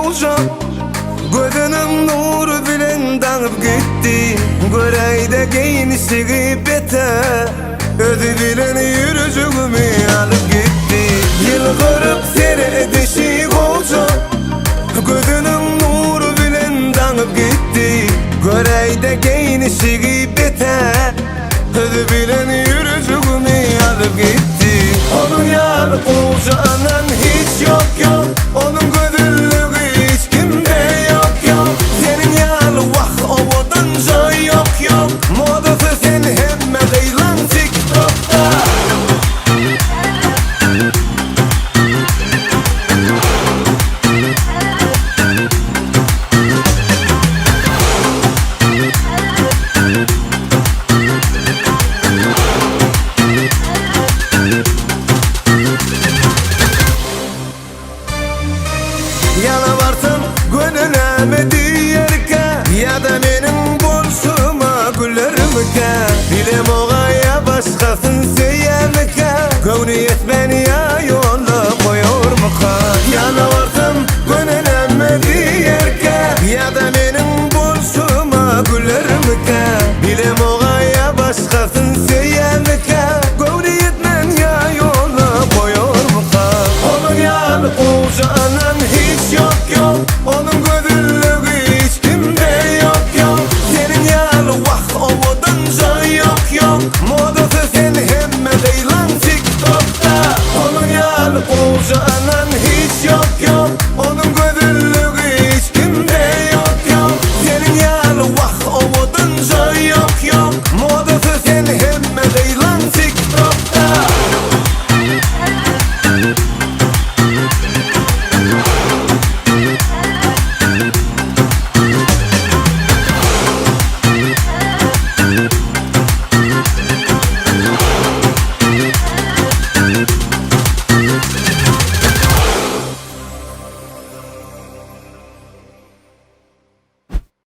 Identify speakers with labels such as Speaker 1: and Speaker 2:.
Speaker 1: olacak. Gözünün nuru bilen dağıp gitti. Göreyde genişliği beter. Özü bilen yürücüğümü alıp gitti. Yıl kırıp sere deşik olacak. Gözünün nuru bilen dağıp gitti. Göreyde genişliği beter. Özü bilen yürücüğümü alıp gitti. Onun yanı olacağından hiç yok yok.